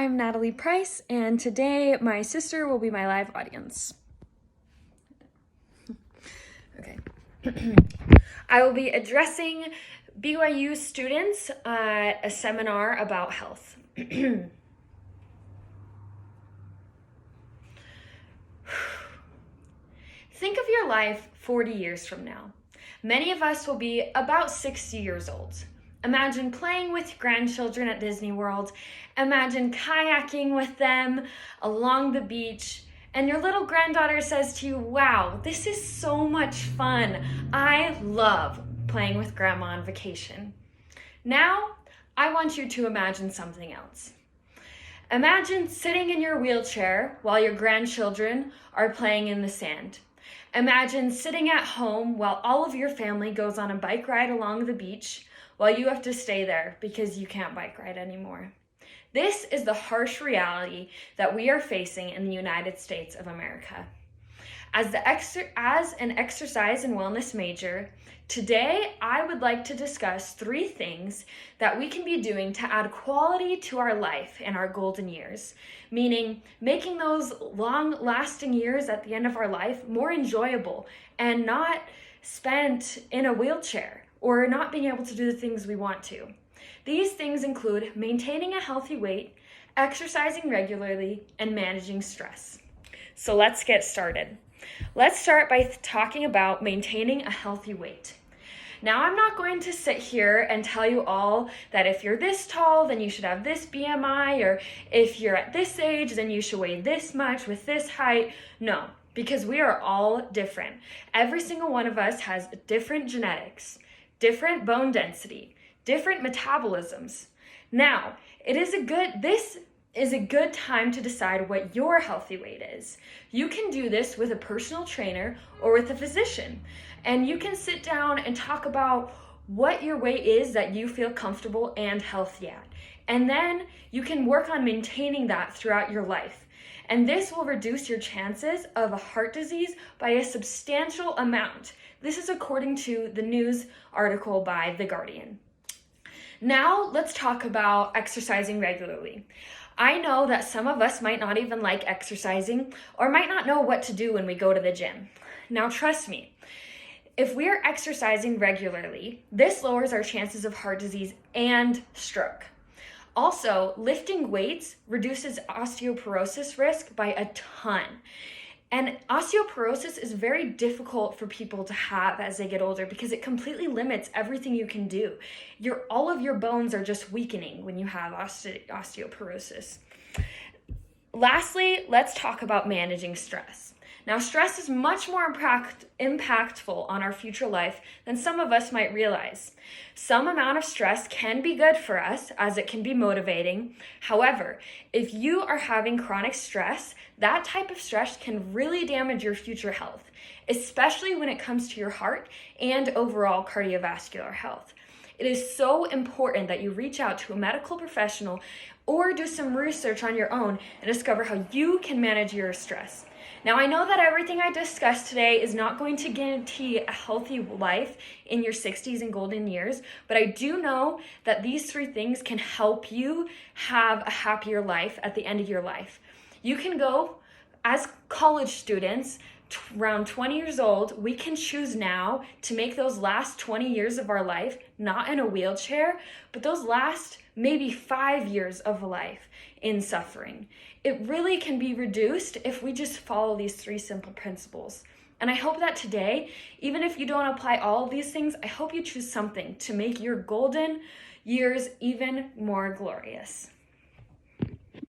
I'm Natalie Price, and today my sister will be my live audience. Okay. I will be addressing BYU students at a seminar about health. Think of your life 40 years from now. Many of us will be about 60 years old. Imagine playing with grandchildren at Disney World. Imagine kayaking with them along the beach. And your little granddaughter says to you, "Wow, this is so much fun. I love playing with grandma on vacation." Now, I want you to imagine something else. Imagine sitting in your wheelchair while your grandchildren are playing in the sand. Imagine sitting at home while all of your family goes on a bike ride along the beach while you have to stay there because you can't bike ride anymore. This is the harsh reality that we are facing in the United States of America. As an exercise and wellness major, today I would like to discuss 3 things that we can be doing to add quality to our life in our golden years, meaning making those long-lasting years at the end of our life more enjoyable and not spent in a wheelchair or not being able to do the things we want to. These things include maintaining a healthy weight, exercising regularly, and managing stress. So let's get started. Let's start by talking about maintaining a healthy weight. Now, I'm not going to sit here and tell you all that if you're this tall, then you should have this BMI, or if you're at this age, then you should weigh this much with this height. No, because we are all different. Every single one of us has different genetics, different bone density, different metabolisms. Now, this is a good time to decide what your healthy weight is. You can do this with a personal trainer or with a physician, and you can sit down and talk about what your weight is that you feel comfortable and healthy at. And then you can work on maintaining that throughout your life. And this will reduce your chances of a heart disease by a substantial amount. This is according to the news article by The Guardian. Now let's talk about exercising regularly. I know that some of us might not even like exercising or might not know what to do when we go to the gym. Now trust me, if we are exercising regularly, this lowers our chances of heart disease and stroke. Also, lifting weights reduces osteoporosis risk by a ton. And osteoporosis is very difficult for people to have as they get older because it completely limits everything you can do. All of your bones are just weakening when you have osteoporosis. Lastly, let's talk about managing stress. Now, stress is much more impactful on our future life than some of us might realize. Some amount of stress can be good for us as it can be motivating. However, if you are having chronic stress, that type of stress can really damage your future health, especially when it comes to your heart and overall cardiovascular health. It is so important that you reach out to a medical professional or do some research on your own and discover how you can manage your stress. Now, I know that everything I discussed today is not going to guarantee a healthy life in your 60s and golden years, but I do know that these 3 things can help you have a happier life at the end of your life. You can go, as college students, around 20 years old, we can choose now to make those last 20 years of our life not in a wheelchair, but those last maybe 5 years of life in suffering. It really can be reduced if we just follow these 3 simple principles. And I hope that today, even if you don't apply all of these things, I hope you choose something to make your golden years even more glorious.